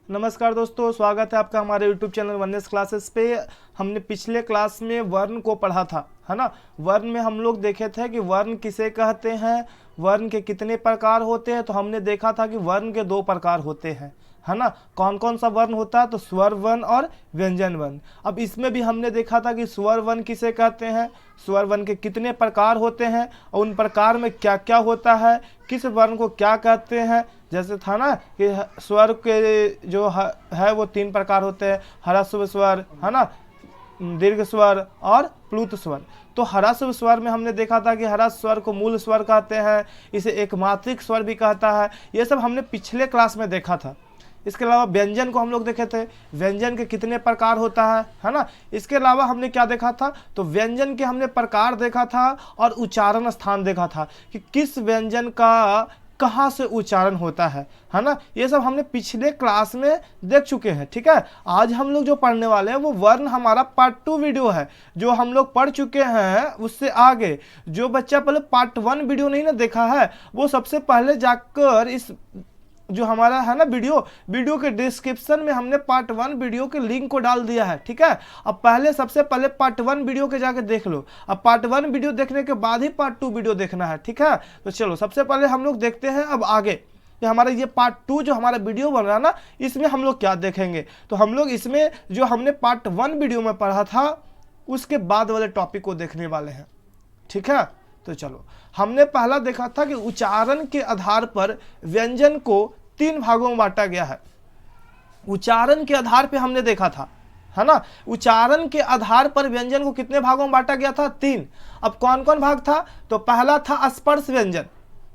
नमस्कार दोस्तों, स्वागत है आपका हमारे YouTube चैनल वननेस क्लासेस पे। हमने पिछले क्लास में वर्ण को पढ़ा था, है ना। वर्ण में हम लोग देखे थे कि वर्ण किसे कहते हैं, वर्ण के कितने प्रकार होते हैं। तो हमने देखा था कि वर्ण के दो प्रकार होते हैं, है ना। कौन कौन सा वर्ण होता है, तो स्वर वर्ण और व्यंजन वर्ण। अब इसमें भी हमने देखा था कि स्वर वर्ण किसे कहते हैं, स्वर वर्ण के कितने प्रकार होते हैं और उन प्रकार में क्या क्या होता है, किस वर्ण को क्या कहते हैं। जैसे था ना कि स्वर के जो है वो तीन प्रकार होते हैं, ह्रस्व स्वर, है ना, दीर्घ स्वर और प्लुत स्वर। तो ह्रस्व स्वर में हमने देखा था कि ह्रस्व स्वर को मूल स्वर कहते हैं, इसे एक मात्रिक स्वर भी कहता है। ये सब हमने पिछले क्लास में देखा था। इसके अलावा व्यंजन को हम लोग देखे थे, व्यंजन के कितने प्रकार होता है ना। इसके अलावा हमने क्या देखा था, तो व्यंजन के हमने प्रकार देखा था और उच्चारण स्थान देखा था कि किस व्यंजन का कहाँ से उच्चारण होता है ना। ये सब हमने पिछले क्लास में देख चुके हैं, ठीक है। आज हम लोग जो पढ़ने वाले हैं वो वर्ण हमारा पार्ट 2 वीडियो है, जो हम लोग पढ़ चुके हैं। उससे आगे जो बच्चा पहले पार्ट 1 वीडियो नहीं ना देखा है, वो सबसे पहले जाकर इस जो हमारा है ना वीडियो के डिस्क्रिप्शन में हमने पार्ट 1 वीडियो के लिंक को डाल दिया है, ठीक है। अब सबसे पहले पार्ट 1 वीडियो के जाके देख लो। अब पार्ट 1 वीडियो देखने के बाद ही पार्ट 2 वीडियो देखना है, ठीक है। तो चलो सबसे पहले हम लोग देखते हैं अब आगे कि हमारा ये पार्ट 2 जो हमारा वीडियो बन रहा है ना, इसमें हम लोग क्या देखेंगे। तो हम लोग इसमें जो हमने पार्ट 1 वीडियो में पढ़ा था उसके बाद वाले टॉपिक को देखने वाले हैं, ठीक है। तो चलो, हमने पहला देखा था कि उच्चारण के आधार पर व्यंजन को 3 भागों में बांटा गया है। उच्चारण के आधार पे हमने देखा था, है ना। उच्चारण के आधार पर व्यंजन को कितने भागों में बांटा गया था, 3। अब कौन कौन भाग था, तो पहला था स्पर्श व्यंजन,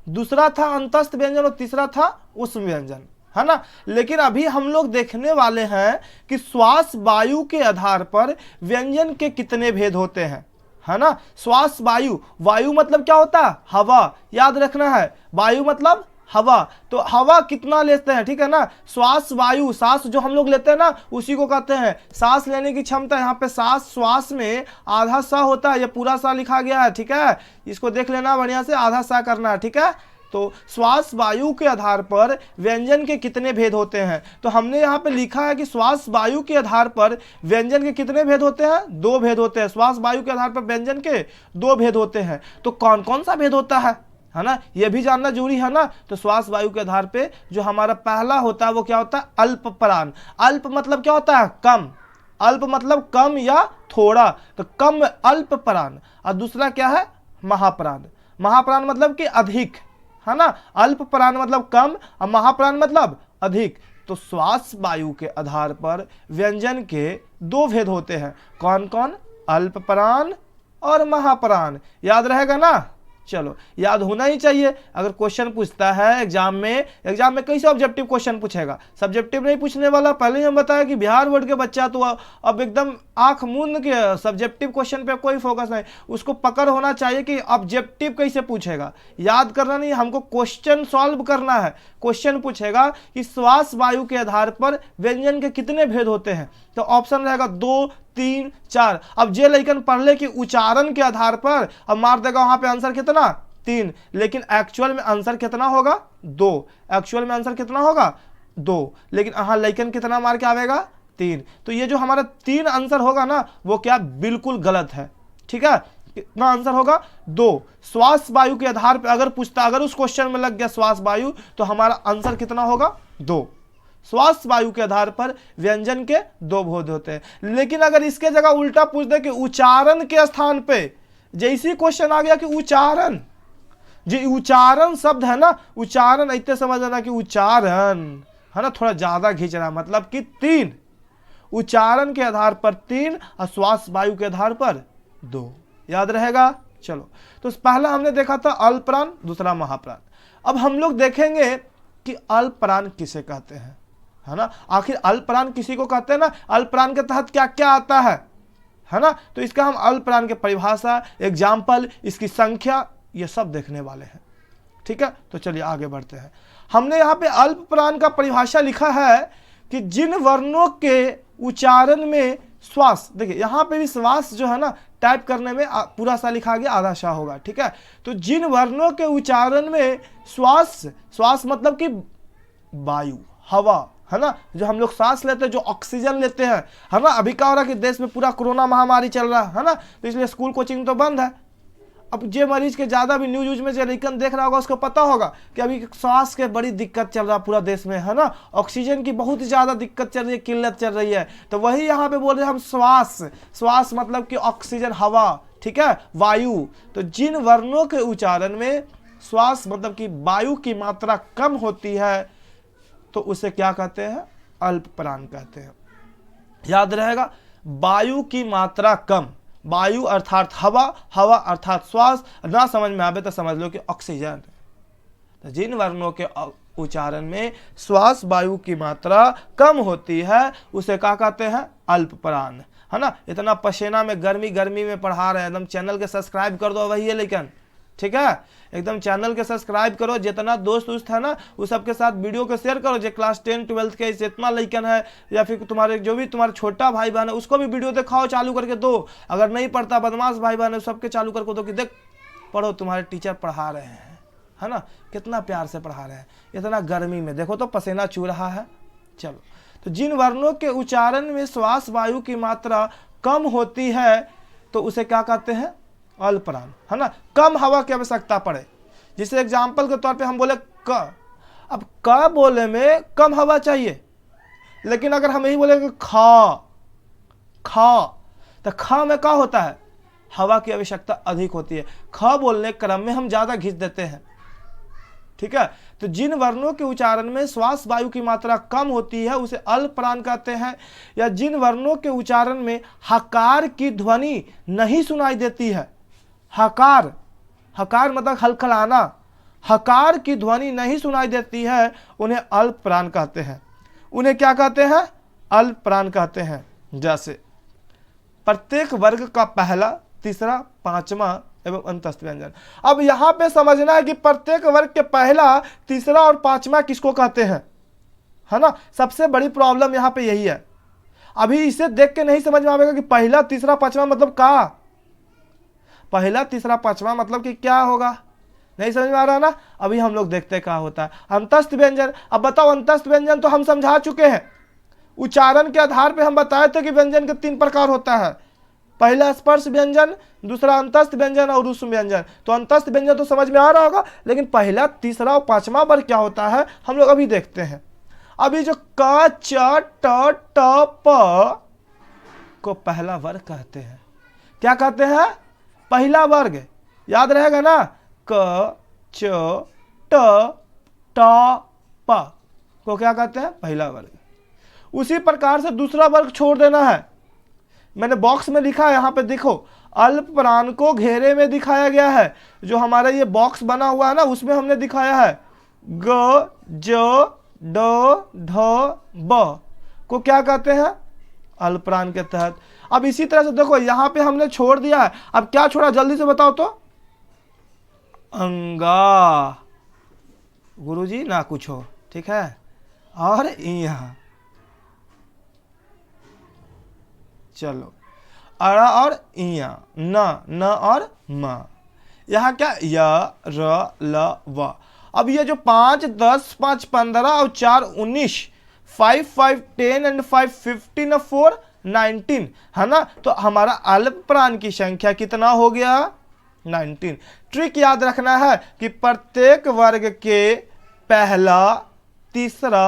दूसरा था अंतस्थ व्यंजन और तीसरा था ऊष्म व्यंजन, है ना। लेकिन अभी हम लोग देखने वाले हैं कि श्वास वायु के आधार पर व्यंजन के कितने भेद होते हैं, है ना। श्वास वायु, वायु मतलब क्या होता है, हवा, याद रखना है। वायु मतलब हवा, तो हवा कितना लेते हैं, ठीक है ना। श्वास वायु, सांस जो हम लोग लेते हैं ना उसी को कहते हैं सांस लेने की क्षमता। यहाँ पे सांस, श्वास में आधा सा होता है, ये पूरा सा लिखा गया है, ठीक है। इसको देख लेना बढ़िया से, आधा सा करना है, ठीक है। तो श्वास वायु के आधार पर व्यंजन के कितने भेद होते हैं, तो हमने यहाँ पे लिखा है कि श्वास वायु के आधार पर व्यंजन के कितने भेद होते हैं, 2 भेद होते हैं। श्वास वायु के आधार पर व्यंजन के 2 भेद होते हैं। तो कौन कौन सा भेद होता है ना, ये भी जानना जरूरी है ना। तो श्वास वायु के आधार पे जो हमारा पहला होता है वो क्या होता है, अल्प प्राण। अल्प मतलब क्या होता है, कम। अल्प मतलब कम या थोड़ा, तो कम अल्प प्राण। और दूसरा क्या है, महाप्राण। महाप्राण मतलब कि अधिक, है ना। अल्प प्राण मतलब कम और महाप्राण मतलब अधिक। तो श्वास वायु के आधार पर व्यंजन के 2 भेद होते हैं, कौन कौन, अल्प प्राण और महाप्राण। याद रहेगा ना, चलो याद होना ही चाहिए। अगर क्वेश्चन पूछता है एग्जाम में कैसे ऑब्जेक्टिव क्वेश्चन पूछेगा, सब्जेक्टिव नहीं पूछने वाला। पहले ही हम बताया कि बिहार बोर्ड के बच्चा तो अब एकदम आंख मूंद के सब्जेक्टिव क्वेश्चन पे कोई फोकस नहीं, उसको पकड़ होना चाहिए कि ऑब्जेक्टिव कैसे पूछेगा। याद करना नहीं, हमको क्वेश्चन सॉल्व करना है। क्वेश्चन पूछेगा कि श्वास वायु के आधार पर व्यंजन के कितने भेद होते हैं, तो ऑप्शन रहेगा 2, 3, 4। अब जे लेकिन पढ़ ले कि उच्चारण के आधार पर, अब मार देगा वहां पे आंसर कितना, 3। लेकिन एक्चुअल में आंसर कितना होगा, 2। एक्चुअल में आंसर कितना होगा, 2। लेकिन हाँ लेकिन कितना मार के आवेगा, 3। तो ये जो हमारा 3 आंसर होगा ना वो क्या बिल्कुल गलत है, ठीक है। कितना आंसर होगा, 2। श्वास वायु के आधार पर अगर पूछता, अगर उस क्वेश्चन में लग गया श्वास वायु, तो हमारा आंसर कितना होगा, 2। श्वास वायु के आधार पर व्यंजन के 2 भेद होते हैं। लेकिन अगर इसके जगह उल्टा पूछ दे कि उच्चारण के स्थान पे, जैसे क्वेश्चन आ गया कि उच्चारण, जो उच्चारण शब्द है ना, उच्चारण ऐसे समझना कि उच्चारण है ना, थोड़ा ज्यादा खींच रहा है, मतलब कि 3। उच्चारण के आधार पर 3 और श्वास वायु के आधार पर 2। याद रहेगा। चलो, तो पहला हमने देखा था अल्प प्राण, दूसरा महाप्राण। अब हम लोग देखेंगे कि अल्प प्राण किसे कहते हैं, है ना। आखिर अल्प प्राण किसी को कहते हैं ना, अल्प प्राण के तहत क्या क्या आता है ना। तो इसका हम अल्प प्राण की परिभाषा, एग्जाम्पल, इसकी संख्या, ये सब देखने वाले हैं, ठीक है। तो चलिए आगे बढ़ते हैं। हमने यहाँ पे अल्प प्राण का परिभाषा लिखा है कि जिन वर्णों के उच्चारण में श्वास, देखिए यहाँ पे भी श्वास जो है ना टाइप करने में पूरा सा लिखा गया, आधा सा होगा, ठीक है। तो जिन वर्णों के उच्चारण में श्वास मतलब कि वायु, हवा, है ना, जो हम लोग सांस लेते हैं, जो ऑक्सीजन लेते हैं, है ना। अभी क्या हो रहा है कि देश में पूरा कोरोना महामारी चल रहा है ना, तो इसलिए स्कूल कोचिंग तो बंद है। अब जे मरीज के ज़्यादा भी न्यूज में जो लेकिन देख रहा होगा उसको पता होगा कि अभी सांस के बड़ी दिक्कत चल रहा है पूरा देश में, है ना। ऑक्सीजन की बहुत ही ज़्यादा दिक्कत चल रही है, किल्लत चल रही है। तो वही यहाँ पे बोल रहे हैं हम श्वास, श्वास मतलब कि ऑक्सीजन हवा, ठीक है, वायु। तो जिन वर्णों के उच्चारण में श्वास मतलब कि वायु की मात्रा कम होती है तो उसे क्या कहते हैं, अल्प प्राण कहते हैं। याद रहेगा, वायु की मात्रा कम, वायु अर्थात हवा, हवा अर्थात श्वास, ना समझ में आवे तो समझ लो कि ऑक्सीजन। तो जिन वर्णों के उच्चारण में श्वास वायु की मात्रा कम होती है उसे क्या कहते हैं, अल्प प्राण, है ना। इतना पसीना में गर्मी में पढ़ा रहे हैं, एकदम चैनल के सब्सक्राइब कर दो वही है, लेकिन ठीक है, एकदम चैनल के सब्सक्राइब करो। जितना दोस्त है ना वो सबके साथ वीडियो को शेयर करो। जो क्लास 10 12 के जितना लड़कन है या फिर तुम्हारे जो भी तुम्हारे छोटा भाई बहन है उसको भी वीडियो दिखाओ, चालू करके दो। अगर नहीं पढ़ता बदमाश भाई बहन है सबके चालू करके दो कि देख पढ़ो, तुम्हारे टीचर पढ़ा रहे हैं, है ना, कितना प्यार से पढ़ा रहे हैं। इतना गर्मी में देखो तो पसीना चू रहा है। चलो, तो जिन वर्णों के उच्चारण में श्वास वायु की मात्रा कम होती है तो उसे क्या कहते हैं, अल्प प्राण, है ना। कम हवा की आवश्यकता पड़े, जिसे एग्जाम्पल के तौर पे हम बोले क। अब क बोले में कम हवा चाहिए, लेकिन अगर हम यही बोले खा खा तो ख में क्या होता है, हवा की आवश्यकता अधिक होती है। ख बोलने क्रम में हम ज्यादा खींच देते हैं, ठीक है। तो जिन वर्णों के उच्चारण में श्वास वायु की मात्रा कम होती है उसे अल्प प्राण कहते हैं। या जिन वर्णों के उच्चारण में हकार की ध्वनि नहीं सुनाई देती है, हकार, हकार मतलब हलखलाना, हकार की ध्वनि नहीं सुनाई देती है उन्हें अल्प प्राण कहते हैं। उन्हें क्या कहते हैं, अल्प प्राण कहते हैं। जैसे प्रत्येक वर्ग का पहला, तीसरा, पांचवा एवं अंतस्थ व्यंजन। अब यहां पे समझना है कि प्रत्येक वर्ग के पहला, तीसरा और पांचवा किसको कहते हैं, है ना। सबसे बड़ी प्रॉब्लम यहां पे यही है। अभी इसे देख के नहीं समझ में आएगा कि पहला तीसरा पांचवा मतलब क्या, पहला तीसरा पांचवा मतलब कि क्या होगा, नहीं समझ में आ रहा ना। अभी हम लोग देखते क्या होता है अंतस्थ व्यंजन। अब बताओ, अंतस्थ व्यंजन तो हम समझा चुके हैं। उच्चारण के आधार पे हम बताए थे कि व्यंजन के 3 प्रकार होता है, पहला स्पर्श व्यंजन, दूसरा अंतस्थ व्यंजन और ऊष्म व्यंजन। तो अंतस्थ व्यंजन तो समझ में आ रहा होगा, लेकिन पहला तीसरा और पांचवा वर्ग क्या होता है हम लोग अभी देखते हैं। अभी जो क च ट ट प को पहला वर्ग कहते हैं। क्या कहते हैं, पहला वर्ग, याद रहेगा ना, क च ट ट प को क्या कहते हैं, पहला वर्ग। उसी प्रकार से दूसरा वर्ग छोड़ देना है। मैंने बॉक्स में लिखा है, यहाँ पे देखो, अल्प प्राण को घेरे में दिखाया गया है। जो हमारा ये बॉक्स बना हुआ है ना उसमें हमने दिखाया है ग ज ड ढ ब को क्या कहते हैं, अल्प प्राण के तहत। अब इसी तरह से देखो यहाँ पे हमने छोड़ दिया है। अब क्या छोड़ा जल्दी से बताओ तो, अंगा, गुरुजी ना कुछ हो, ठीक है, और यहाँ चलो अड़ा और इया, न और म। यहाँ क्या, य र ल व। अब ये जो 5 10 5 15 और 4 19, 5 5 10 एंड 5 15 4 19, है ना। तो हमारा अल्प प्राण की संख्या कितना हो गया, 19। ट्रिक याद रखना है कि प्रत्येक वर्ग के पहला, तीसरा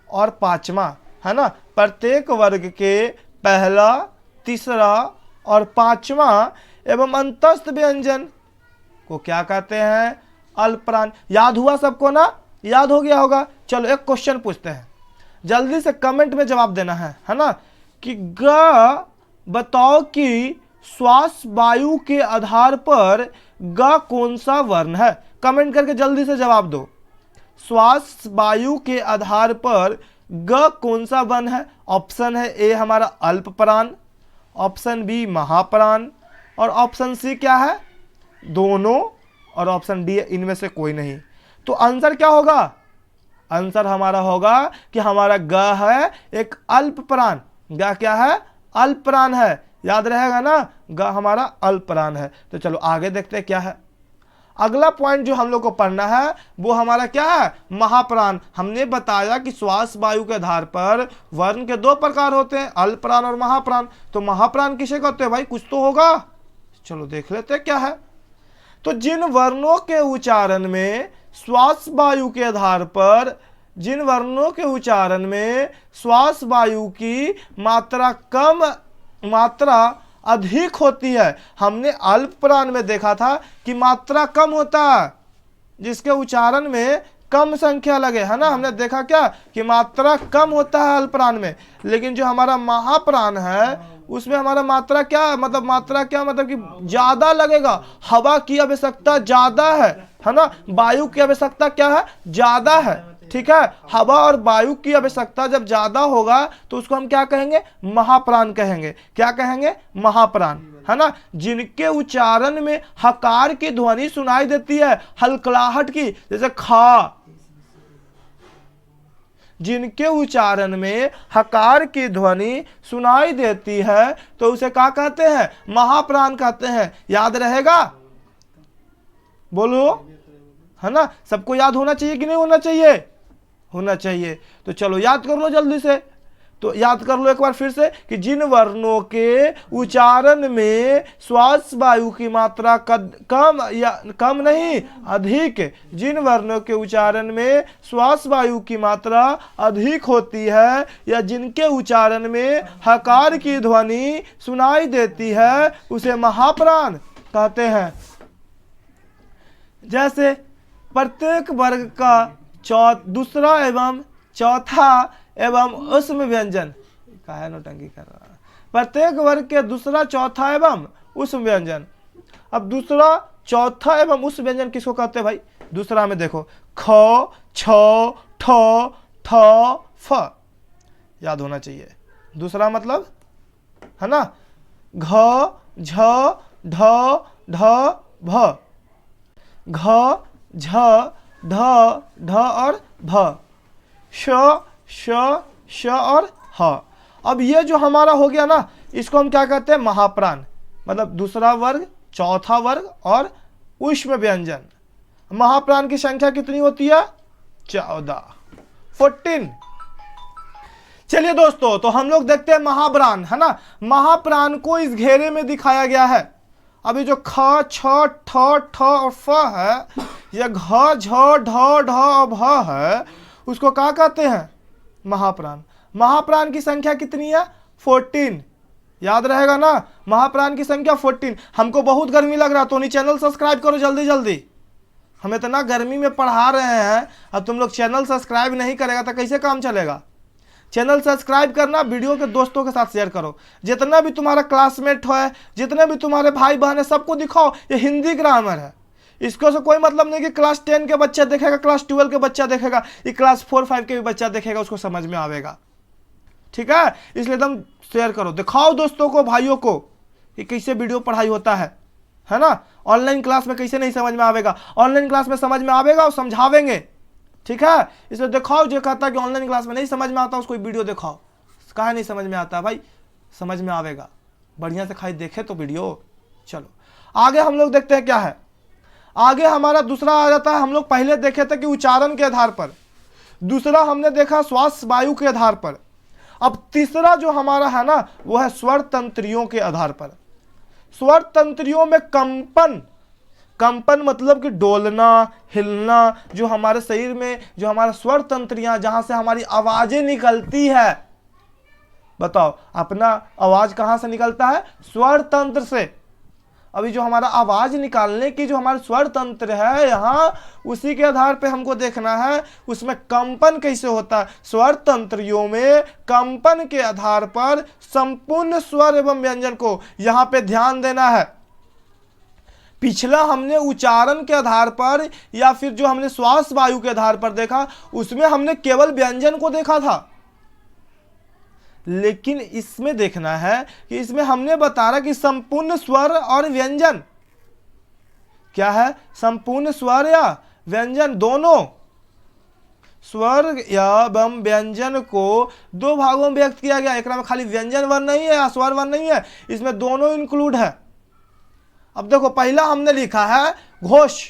और पांचवा, है ना, प्रत्येक वर्ग के पहला, तीसरा और पांचवा एवं अंतस्थ व्यंजन को क्या कहते हैं, अल्प प्राण। याद हुआ सबको ना, याद हो गया होगा। चलो एक क्वेश्चन पूछते हैं, जल्दी से कमेंट में जवाब देना है ना, कि ग बताओ कि श्वास वायु के आधार पर ग कौन सा वर्ण है। कमेंट करके जल्दी से जवाब दो। श्वास वायु के आधार पर ग कौन सा वर्ण है। ऑप्शन है ए हमारा अल्प प्राण, ऑप्शन बी महाप्राण, और ऑप्शन सी क्या है, दोनों, और ऑप्शन डी इनमें से कोई नहीं। तो आंसर क्या होगा, आंसर हमारा होगा कि हमारा ग है एक अल्प प्राण। ग क्या है, अल्प प्राण है। याद रहेगा ना, ग हमारा अल्प प्राण है। तो चलो आगे देखते हैं क्या है। अगला पॉइंट जो हम लोग को पढ़ना है वो हमारा क्या है, महाप्राण। हमने बताया कि श्वास वायु के आधार पर वर्ण के दो प्रकार होते हैं, अल्पप्राण और महाप्राण। तो महाप्राण किसे कहते हैं भाई, कुछ तो होगा, चलो देख लेते हैं क्या है। तो जिन वर्णों के उच्चारण में श्वास वायु के आधार पर, जिन वर्णों के उच्चारण में श्वास वायु की मात्रा अधिक होती है, हमने अल्प प्राण में देखा था कि मात्रा कम होता है, जिसके उच्चारण में कम संख्या लगे, है ना। हमने देखा क्या कि मात्रा कम होता है अल्प प्राण में, लेकिन जो हमारा महाप्राण है उसमें हमारा मात्रा क्या, मतलब मात्रा क्या, मतलब कि ज्यादा लगेगा। हवा की आवश्यकता ज्यादा है ना, वायु की आवश्यकता क्या है, ज्यादा है, ठीक है। हवा और वायु की आवश्यकता जब ज्यादा होगा तो उसको हम क्या कहेंगे, महाप्राण कहेंगे। क्या कहेंगे, महाप्राण, है ना। जिनके उच्चारण में हकार की ध्वनि सुनाई देती है, हलकलाहट की, जैसे खा, जिनके उच्चारण में हकार की ध्वनि सुनाई देती है तो उसे क्या कहते हैं, महाप्राण कहते हैं। याद रहेगा, बोलो, है ना। सबको याद होना चाहिए कि नहीं होना चाहिए, होना चाहिए। तो चलो याद कर लो जल्दी से, तो याद कर लो एक बार फिर से कि जिन वर्णों के उच्चारण में श्वास वायु की मात्रा कम या कम नहीं अधिक, जिन वर्णों के उच्चारण में श्वास वायु की मात्रा अधिक होती है या जिनके उच्चारण में हकार की ध्वनि सुनाई देती है उसे महाप्राण कहते हैं। जैसे प्रत्येक वर्ग का दूसरा एवं चौथा एवं उसमें व्यंजन, काहे नौटंकी कर रहा है, प्रत्येक वर्ग के दूसरा चौथा एवं उस व्यंजन। अब दूसरा चौथा एवं उस व्यंजन किसको कहते हैं भाई, दूसरा में देखो ख, छ, ठ, ठ, फ, याद होना चाहिए। दूसरा मतलब, है ना, घ, झ, ढ, ढ, भ, घ, झ, ढ, ढ और भ, श, श और ह। अब ये जो हमारा हो गया ना, इसको हम क्या कहते हैं, महाप्राण, मतलब दूसरा वर्ग, चौथा वर्ग और ऊष्म व्यंजन। महाप्राण की संख्या कितनी होती है, 14। चलिए दोस्तों, तो हम लोग देखते हैं महाप्राण, है ना। महाप्राण को इस घेरे में दिखाया गया है। अभी जो ख, छ, ठ, ठ और फ है, या घ, झ, ढ, ढ और भ है, उसको क्या कहते हैं, महाप्राण। महाप्राण की संख्या कितनी है, 14। याद रहेगा ना, महाप्राण की संख्या 14। हमको बहुत गर्मी लग रहा, तो नहीं चैनल सब्सक्राइब करो जल्दी जल्दी। हम इतना गर्मी में पढ़ा रहे हैं और तुम लोग चैनल सब्सक्राइब नहीं करेगा तो कैसे काम चलेगा। चैनल सब्सक्राइब करना, वीडियो के दोस्तों के साथ शेयर करो, जितना भी तुम्हारा क्लासमेट है, जितने भी तुम्हारे भाई बहन है, सबको दिखाओ। ये हिंदी ग्रामर है, इसको से कोई मतलब नहीं कि क्लास 10 के बच्चा देखेगा, क्लास 12 के बच्चा देखेगा, ये क्लास 4-5 के भी बच्चा देखेगा, उसको समझ में आवेगा, ठीक है। इसलिए एकदम शेयर करो, दिखाओ दोस्तों को, भाइयों को कि कैसे वीडियो पढ़ाई होता है ना। ऑनलाइन क्लास में कैसे नहीं समझ में आवेगा, ऑनलाइन क्लास में समझ में आवेगा और समझावेंगे, ठीक है। इसलिए दिखाओ, जो कहता है कि ऑनलाइन क्लास में नहीं समझ में आता उसको वीडियो दिखाओ। कहा नहीं समझ में आता भाई, समझ में आवेगा, बढ़िया से खाई देखे तो वीडियो। चलो आगे हम लोग देखते हैं क्या है। आगे हमारा दूसरा आ जाता है, हम लोग पहले देखे थे कि उच्चारण के आधार पर, दूसरा हमने देखा श्वास वायु के आधार पर। अब तीसरा जो हमारा है ना, वो है स्वर तंत्रियों के आधार पर। स्वर तंत्रियों में कंपन, कंपन मतलब कि डोलना, हिलना, जो हमारे शरीर में जो हमारा स्वर तंत्रियां, जहां से हमारी आवाजें निकलती है। बताओ, अपना आवाज कहां से निकलता है, स्वर तंत्र से। अभी जो हमारा आवाज निकालने की जो हमारा स्वर तंत्र है यहाँ, उसी के आधार पे हमको देखना है उसमें कंपन कैसे होता है। स्वर तंत्रियों में कंपन के आधार पर संपूर्ण स्वर एवं व्यंजन को यहाँ पे ध्यान देना है। पिछला हमने उच्चारण के आधार पर या फिर जो हमने श्वास वायु के आधार पर देखा, उसमें हमने केवल व्यंजन को देखा था, लेकिन इसमें देखना है कि इसमें हमने बता रहा कि संपूर्ण स्वर और व्यंजन क्या है, संपूर्ण स्वर या व्यंजन दोनों, स्वर या व्यंजन को दो भागों में व्यक्त किया गया। एक में खाली व्यंजन वर्ण नहीं है या स्वर वर्ण नहीं है, इसमें दोनों इंक्लूड है। अब देखो, पहला हमने लिखा है घोष,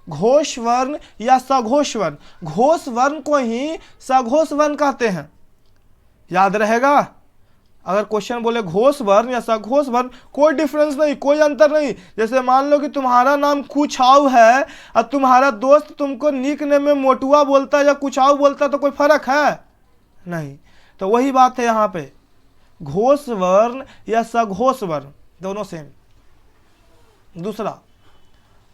घोष वर्ण या सघोष वर्ण। घोष वर्ण को ही सघोष वर्ण कहते हैं, याद रहेगा। अगर क्वेश्चन बोले घोष वर्ण या सघोष वर्ण, कोई डिफरेंस नहीं, कोई अंतर नहीं। जैसे मान लो कि तुम्हारा नाम कुछाऊ है और तुम्हारा दोस्त तुमको निक नेम में मोटुआ बोलता है या कुछाऊ बोलता है, तो कोई फर्क है नहीं। तो वही बात है यहाँ पे, घोष वर्ण या सघोष वर्ण दोनों सेम।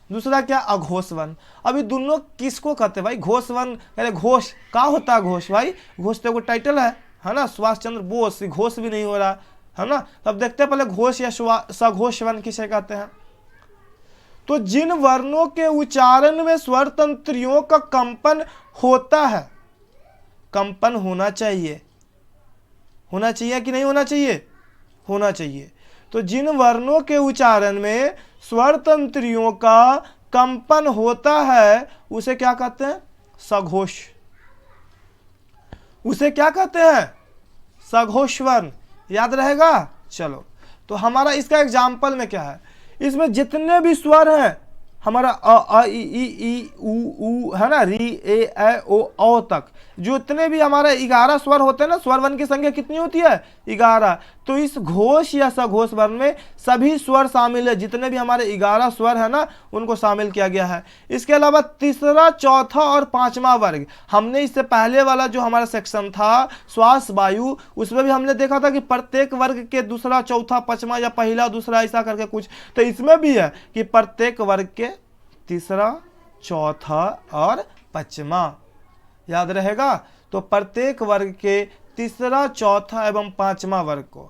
दूसरा क्या, अघोष वर्ण। अभी दोनों किसको कहते हैं भाई? घोष वर्ण। अरे घोष क्या होता है? घोष भाई, घोष तो कोई टाइटल है ना, सुभाष चंद्र बोस, घोष भी नहीं हो रहा है ना। तब देखते हैं पहले घोष या सघोष वर्ण किसे कहते हैं। तो जिन वर्णों के उच्चारण में स्वर तंत्रियों का कंपन होता है, कंपन होना चाहिए कि नहीं होना चाहिए? होना चाहिए। तो जिन वर्णों के उच्चारण में स्वर तंत्रियों का कंपन होता है उसे क्या कहते हैं? सघोष। उसे क्या कहते हैं? सघोष वर्ण। याद रहेगा। चलो, तो हमारा इसका एग्जाम्पल में क्या है, इसमें जितने भी स्वर हैं हमारा अ इ ई उ है ना, री ए ऐ ओ औ तक, जितने भी हमारे 11 स्वर होते हैं ना, स्वर वर्ण की संख्या कितनी होती है? 11। तो इस घोष या सघोष वर्ण में सभी स्वर शामिल है, जितने भी हमारे 11 स्वर है ना उनको शामिल किया गया है। इसके अलावा तीसरा, चौथा और पांचवा वर्ग, हमने इससे पहले वाला जो हमारा सेक्शन था श्वास वायु, उसमें भी हमने देखा था कि प्रत्येक वर्ग के दूसरा, चौथा, पांचवा या पहला, दूसरा, ऐसा करके कुछ। तो इसमें भी है कि प्रत्येक वर्ग के तीसरा, चौथा और पांचवा। याद रहेगा। तो प्रत्येक वर्ग के तीसरा, चौथा एवं पांचवा वर्ग को।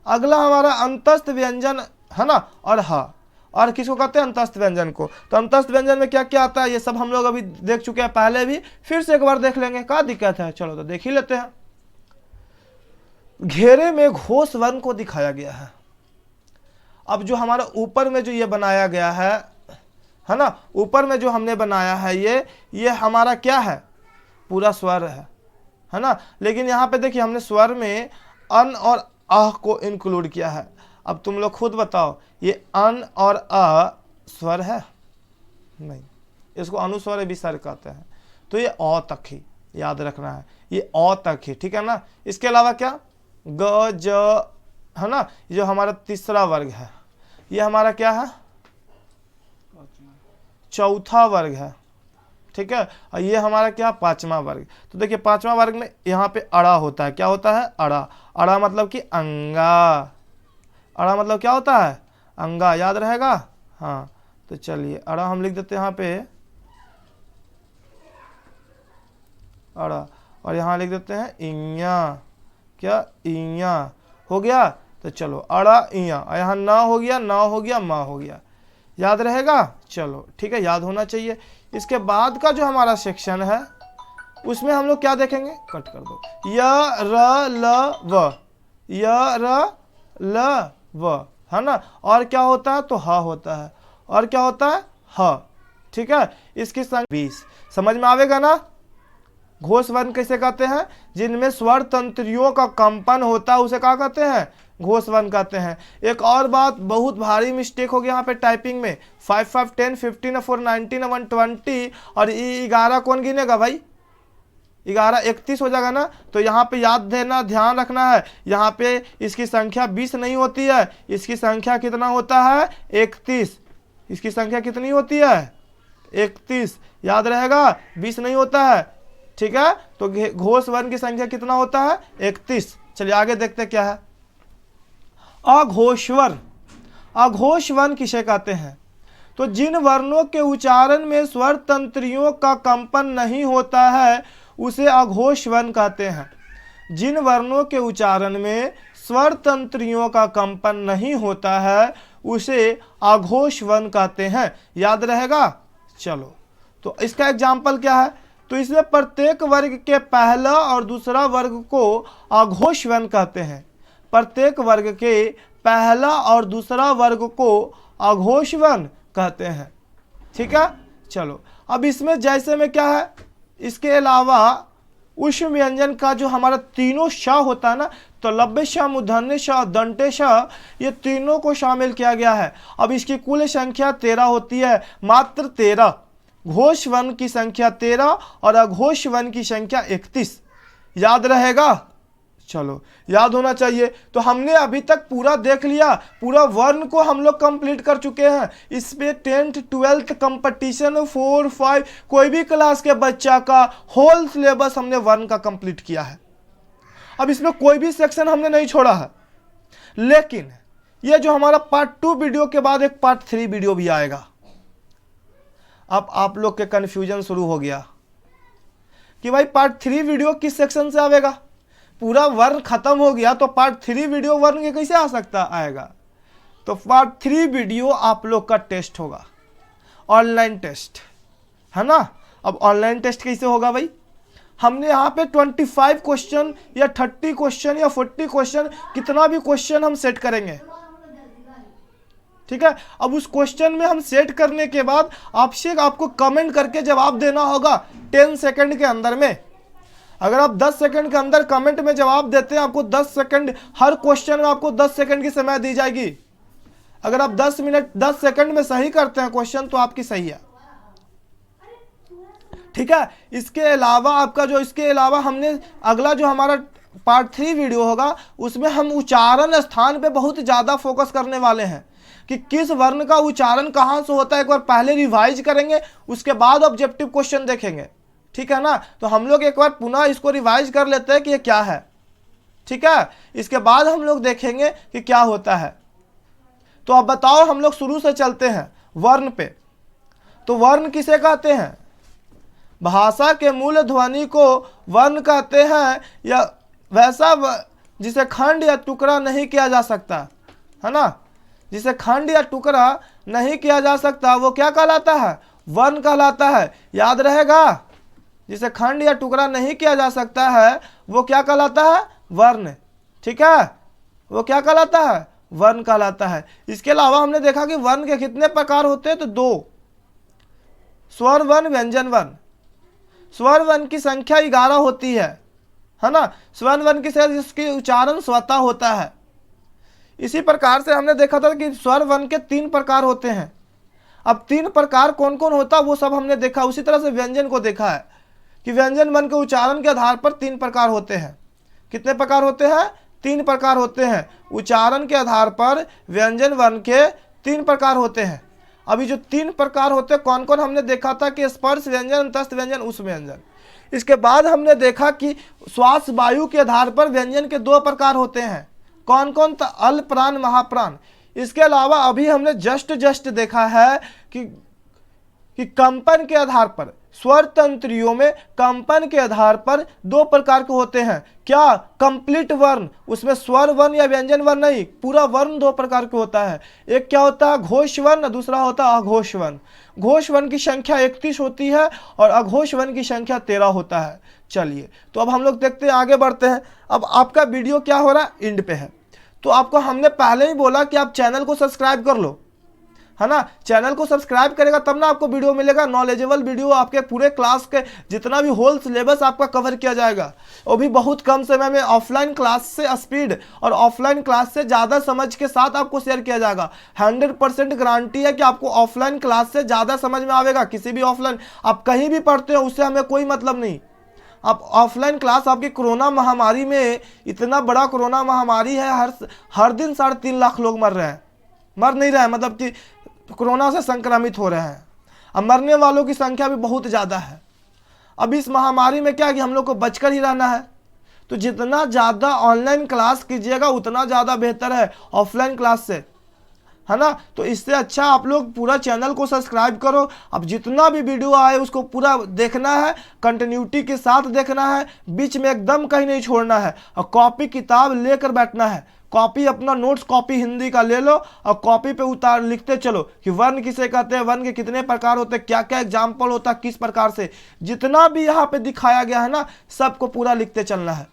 अगला हमारा अंतस्थ व्यंजन है ना, और हा, और किसको कहते हैं? अंतस्थ व्यंजन को। तो अंतस्थ व्यंजन में क्या क्या आता है ये सब हम लोग अभी देख चुके हैं पहले भी, फिर से एक बार देख लेंगे, क्या दिक्कत है? चलो तो देख ही लेते हैं। घेरे में घोष वर्ण को दिखाया गया है। अब जो हमारा ऊपर में जो ये बनाया गया है ना, ऊपर में जो हमने बनाया है ये हमारा क्या है? पूरा स्वर है ना। लेकिन यहाँ पे देखिए हमने स्वर में अन और अह को इंक्लूड किया है। अब तुम लोग खुद बताओ, ये अन और अ स्वर है? नहीं, इसको अनुस्वर विसर्ग कहते हैं। तो ये अ तक ही याद रखना है, ये अ तक ही, ठीक है ना। इसके अलावा क्या, ग ज है ना, जो हमारा तीसरा वर्ग है, ये हमारा क्या है? चौथा वर्ग है, ठीक है। और ये हमारा क्या? पांचवा वर्ग। तो देखिए पांचवा वर्ग में यहाँ पे अड़ा होता है। क्या होता है? अड़ा। अड़ा मतलब कि अंगा। अड़ा मतलब क्या होता है? अंगा। याद रहेगा। हाँ, तो चलिए अड़ा हम लिख देते हैं यहाँ पे, अड़ा, और यहाँ लिख देते हैं इया। क्या? इया। हो गया। तो चलो अड़ा इया, यहाँ ना हो गया, ना हो गया, मा हो गया। याद रहेगा। चलो ठीक है, याद होना चाहिए। इसके बाद का जो हमारा सेक्शन है उसमें हम लोग क्या देखेंगे? कट कर दो। य र ल व, य र ल व, है ना। और क्या होता है? तो ह होता है। और क्या होता है? ह, ठीक है। इसकी संख्या 20। समझ में आवेगा ना। घोष वर्ण कैसे कहते हैं? जिनमें स्वर तंत्रियों का कंपन होता है उसे क्या कहते हैं? घोष वर्ण कहते हैं। एक और बात, बहुत भारी मिस्टेक हो गया यहाँ पे टाइपिंग में। 5 5 10 15 4 19 120 और 11 कौन गिनेगा भाई? 11 31 हो जाएगा ना। तो यहाँ पे याद देना, ध्यान रखना है, यहाँ पे इसकी संख्या 20 नहीं होती है, इसकी संख्या कितना होता है? 31। इसकी संख्या कितनी होती है? 31। याद रहेगा, 20 नहीं होता है, ठीक है। तो घोष वर्ण की संख्या कितना होता है? 31। चलिए आगे देखते क्या है। अघोष वर्ण। अघोष वर्ण किसे कहते हैं? तो जिन वर्णों के उच्चारण में स्वर तंत्रियों का कंपन नहीं होता है उसे अघोष वर्ण कहते हैं। जिन वर्णों के उच्चारण में स्वर तंत्रियों का कंपन नहीं होता है उसे अघोष वर्ण कहते हैं। याद रहेगा। चलो, तो इसका एग्जाम्पल क्या है? तो इसमें प्रत्येक वर्ग के पहला और दूसरा वर्ग को अघोष वर्ण कहते हैं। प्रत्येक वर्ग के पहला और दूसरा वर्ग को अघोष वर्ण कहते हैं, ठीक है। चलो, अब इसमें जैसे में क्या है, इसके अलावा उष्ण व्यंजन का जो हमारा तीनों श होता है ना, तो लब्बे श, मूर्धन्य श, दंते श, ये तीनों को शामिल किया गया है। अब इसकी कुल संख्या 13 होती है, मात्र 13। घोष वर्ण की संख्या 13 और अघोष वर्ण की संख्या 31। याद रहेगा? चलो याद होना चाहिए। तो हमने अभी तक पूरा देख लिया, पूरा वर्ण को हम लोग कंप्लीट कर चुके हैं। इसमें 10th 12th कंपटीशन 4 5 कोई भी क्लास के बच्चा का होल सिलेबस हमने वर्ण का कंप्लीट किया है। अब इसमें कोई भी सेक्शन हमने नहीं छोड़ा है। लेकिन ये जो हमारा पार्ट 2 वीडियो के बाद एक पार्ट 3 वीडियो भी आएगा। अब आप लोग के कन्फ्यूजन शुरू हो गया कि भाई पार्ट 3 वीडियो किस सेक्शन से आएगा? पूरा वर्ण खत्म हो गया तो पार्ट 3 वीडियो वर्ण के कैसे आ सकता आएगा? तो पार्ट 3 वीडियो आप लोग का टेस्ट होगा, ऑनलाइन टेस्ट, है ना। अब ऑनलाइन टेस्ट कैसे होगा भाई? हमने यहाँ पे 25 क्वेश्चन या 30 क्वेश्चन या 40 क्वेश्चन, कितना भी क्वेश्चन हम सेट करेंगे, ठीक है। अब उस क्वेश्चन में हम सेट करने के बाद आपको कमेंट करके जवाब देना होगा 10 सेकंड के अंदर में। अगर आप 10 सेकंड के अंदर कमेंट में जवाब देते हैं, आपको 10 सेकंड, हर क्वेश्चन में आपको 10 सेकंड की समय दी जाएगी। अगर आप 10 सेकंड में सही करते हैं क्वेश्चन तो आपकी सही है, ठीक है। इसके अलावा हमने अगला जो हमारा पार्ट 3 वीडियो होगा उसमें हम उच्चारण स्थान पे बहुत ज़्यादा फोकस करने वाले हैं कि किस वर्ण का उच्चारण कहाँ से होता है। एक बार पहले रिवाइज करेंगे, उसके बाद ऑब्जेक्टिव क्वेश्चन देखेंगे, ठीक है ना। तो हम लोग एक बार पुनः इसको रिवाइज कर लेते हैं कि ये क्या है, ठीक है। इसके बाद हम लोग देखेंगे कि क्या होता है। तो अब बताओ, हम लोग शुरू से चलते हैं वर्ण पे। तो वर्ण किसे कहते हैं? भाषा के मूल ध्वनि को वर्ण कहते हैं, या वैसा जिसे खंड या टुकड़ा नहीं किया जा सकता, है ना। जिसे खंड या टुकड़ा नहीं किया जा सकता वो क्या कहलाता है? वर्ण कहलाता है। याद रहेगा? जिसे खंड या टुकड़ा नहीं किया जा सकता है वो क्या कहलाता है? वर्ण, ठीक है। वो क्या कहलाता है? वर्ण कहलाता है। इसके अलावा हमने देखा कि वर्ण के कितने प्रकार होते हैं, तो 2, स्वर वर्ण, व्यंजन वर्ण। स्वर वर्ण की संख्या 11 होती है ना। स्वर वर्ण की संख्या जिसकी उच्चारण स्वतः होता है। इसी प्रकार से हमने देखा था कि स्वर वर्ण के 3 प्रकार होते हैं। अब 3 प्रकार कौन कौन होता है वो सब हमने देखा। उसी तरह से व्यंजन को देखा है कि व्यंजन वर्ण के उच्चारण के आधार पर 3 प्रकार होते हैं। कितने प्रकार होते हैं? 3 प्रकार होते हैं। उच्चारण के आधार पर व्यंजन वर्ण के 3 प्रकार होते हैं। अभी जो 3 प्रकार होते हैं कौन कौन हमने देखा था कि स्पर्श व्यंजन, अंतस्थ व्यंजन, उस व्यंजन। इसके बाद हमने देखा कि श्वास वायु के आधार पर व्यंजन के 2 प्रकार होते हैं। कौन कौन? तो अल्प प्राण, महाप्राण। इसके अलावा अभी हमने जस्ट देखा है कि कंपन के आधार पर, स्वर तंत्रियों में कंपन के आधार पर 2 प्रकार के होते हैं। क्या? कंप्लीट वर्ण, उसमें स्वर वर्ण या व्यंजन वर्ण नहीं, पूरा वर्ण 2 प्रकार के होता है। एक क्या होता है? घोष वर्ण, दूसरा होता है अघोष वर्ण। घोष वर्ण की संख्या 31 होती है और अघोष वर्ण की संख्या 13 होता है। चलिए, तो अब हम लोग देखते हैं, आगे बढ़ते हैं। अब आपका वीडियो क्या हो रहा है? एंड पे है। तो आपको हमने पहले ही बोला कि आप चैनल को सब्सक्राइब कर लो, है ना। चैनल को सब्सक्राइब करेगा तब ना आपको वीडियो मिलेगा, नॉलेजेबल वीडियो, आपके पूरे क्लास के जितना भी होल सिलेबस आपका कवर किया जाएगा, वो भी बहुत कम समय में। ऑफलाइन क्लास से स्पीड और ऑफलाइन क्लास से ज़्यादा समझ के साथ आपको शेयर किया जाएगा। 100% गारंटी है कि आपको ऑफलाइन क्लास से ज़्यादा समझ में आएगा। किसी भी ऑफलाइन आप कहीं भी पढ़ते हो उससे हमें कोई मतलब नहीं। आप ऑफलाइन क्लास, आपकी कोरोना महामारी में, इतना बड़ा कोरोना महामारी है, हर दिन 3.5 लाख लोग मर रहे हैं, मर नहीं रहे हैं, मतलब कि कोरोना से संक्रमित हो रहे हैं। अब मरने वालों की संख्या भी बहुत ज़्यादा है। अब इस महामारी में क्या कि हम लोग को बचकर ही रहना है। तो जितना ज़्यादा ऑनलाइन क्लास कीजिएगा उतना ज़्यादा बेहतर है ऑफलाइन क्लास से, है ना। तो इससे अच्छा आप लोग पूरा चैनल को सब्सक्राइब करो। अब जितना भी वीडियो आए उसको पूरा देखना है, कंटिन्यूटी के साथ देखना है, बीच में एकदम कहीं नहीं छोड़ना है, और कॉपी किताब लेकर बैठना है। कॉपी अपना नोट्स कॉपी हिंदी का ले लो और कॉपी पे लिखते चलो कि वर्ण किसे कहते हैं, वर्ण के कितने प्रकार होते हैं, क्या क्या एग्जाम्पल होता है, किस प्रकार से, जितना भी यहाँ पे दिखाया गया है ना, सबको पूरा लिखते चलना है।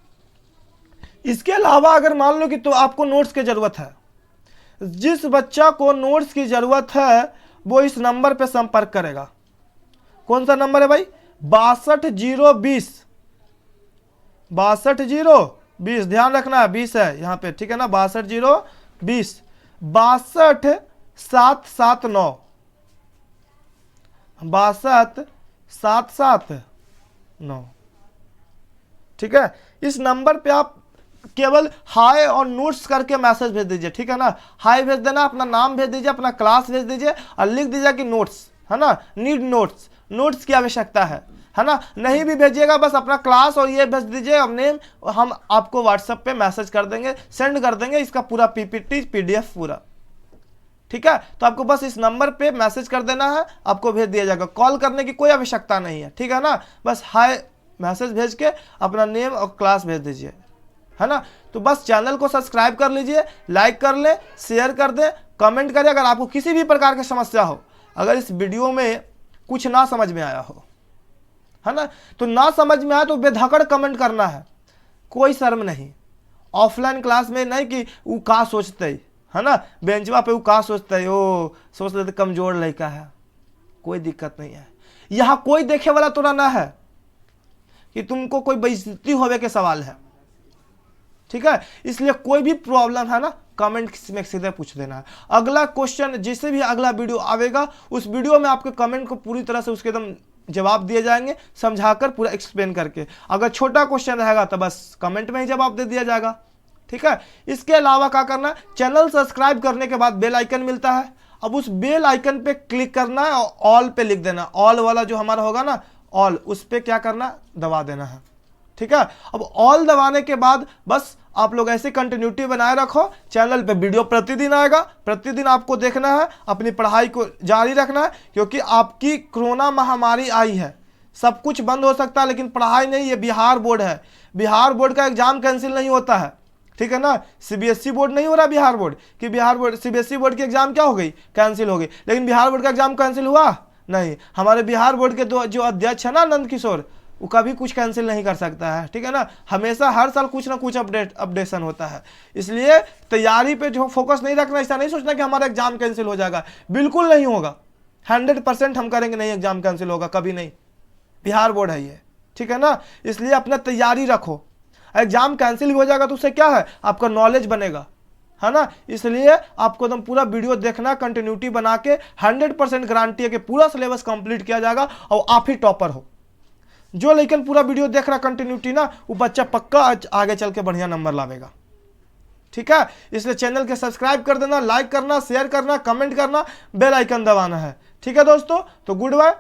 इसके अलावा अगर मान लो कि तो आपको नोट्स की ज़रूरत है, जिस बच्चा को नोट्स की ज़रूरत है वो इस नंबर पे संपर्क करेगा। कौन सा नंबर है भाई? 62 020। ध्यान रखना है 20 है यहाँ पे, ठीक है ना। 62 020 62 779। 627779। ठीक है, इस नंबर पे आप केवल हाय और नोट्स करके मैसेज भेज दीजिए। ठीक है ना, हाय भेज देना, अपना नाम भेज दीजिए, अपना क्लास भेज दीजिए और लिख दीजिए कि नोट्स, है ना, नीड नोट्स, नोट्स की आवश्यकता है ना। नहीं भी भेजिएगा, बस अपना क्लास और ये भेज दीजिए और नेम, हम आपको व्हाट्सएप पे मैसेज कर देंगे, सेंड कर देंगे इसका पूरा पीपीटी पीडीएफ पूरा। ठीक है, तो आपको बस इस नंबर पे मैसेज कर देना है, आपको भेज दिया जाएगा, कॉल करने की कोई आवश्यकता नहीं है। ठीक है ना, बस हाय मैसेज भेज के अपना नेम और क्लास भेज दीजिए, है ना। तो बस चैनल को सब्सक्राइब कर लीजिए, लाइक कर ले, शेयर कर दे, कमेंट करें अगर आपको किसी भी प्रकार की समस्या हो, अगर इस वीडियो में कुछ ना समझ में आया हो, है ना, तो ना समझ में आया तो बेधकड़ कमेंट करना है, कोई शर्म नहीं। ऑफलाइन क्लास में नहीं कि वो का सोचते है ना, बेंचवा पे वो का सोचते है, ओ सोच लेते कमजोर लड़का है, कोई दिक्कत नहीं है। यहाँ कोई देखे वाला तो ना है कि तुमको कोई बेइज्जती होवे के सवाल है। ठीक है, इसलिए कोई भी प्रॉब्लम है ना, कमेंट में सीधे पूछ देना है। अगला क्वेश्चन जैसे भी अगला वीडियो आवेगा, उस वीडियो में आपके कमेंट को पूरी तरह से उसके एकदम जवाब दिए जाएंगे, समझाकर पूरा एक्सप्लेन करके। अगर छोटा क्वेश्चन रहेगा तो बस कमेंट में ही जवाब दे दिया जाएगा। ठीक है, इसके अलावा क्या करना है, चैनल सब्सक्राइब करने के बाद बेल आइकन मिलता है, अब उस बेल आइकन पे क्लिक करना है और ऑल पे लिख देना, ऑल वाला जो हमारा होगा ना ऑल, उस पे क्या करना, दबा देना है। ठीक है, अब ऑल दबाने के बाद बस आप लोग ऐसे कंटिन्यूटी बनाए रखो, चैनल पे वीडियो प्रतिदिन आएगा, प्रतिदिन आपको देखना है, अपनी पढ़ाई को जारी रखना है, क्योंकि आपकी कोरोना महामारी आई है, सब कुछ बंद हो सकता है लेकिन पढ़ाई नहीं। ये बिहार बोर्ड है, बिहार बोर्ड का एग्जाम कैंसिल नहीं होता है। ठीक है ना, सीबीएसई बोर्ड नहीं हो रहा, बिहार बोर्ड कि बिहार बोर्ड सीबीएसई बोर्ड की एग्जाम क्या हो गई, कैंसिल हो गई, लेकिन बिहार बोर्ड का एग्जाम कैंसिल हुआ नहीं। हमारे बिहार बोर्ड के जो अध्यक्ष है ना नंद किशोर, वो कभी कुछ कैंसिल नहीं कर सकता है। ठीक है ना, हमेशा हर साल कुछ ना कुछ अपडेशन होता है, इसलिए तैयारी पे जो फोकस नहीं रखना, ऐसा नहीं सोचना कि हमारा एग्जाम कैंसिल हो जाएगा, बिल्कुल नहीं होगा। 100% हम करेंगे नहीं, एग्जाम कैंसिल होगा कभी नहीं, बिहार बोर्ड है ये। ठीक है ना, इसलिए अपना तैयारी रखो, एग्जाम कैंसिल हो जाएगा तो उससे क्या है, आपका नॉलेज बनेगा, है ना। इसलिए आपको एकदम पूरा वीडियो देखना, कंटिन्यूटी बना के 100% गारंटी है कि पूरा सिलेबस कंप्लीट किया जाएगा और आप ही टॉपर हो। जो लेकिन पूरा वीडियो देख रहा कंटिन्यूटी ना, वो बच्चा पक्का आगे चल के बढ़िया नंबर लावेगा। ठीक है, इसलिए चैनल के सब्सक्राइब कर देना, लाइक करना, शेयर करना, कमेंट करना, बेल आइकन दबाना है। ठीक है दोस्तों, तो गुड बाय।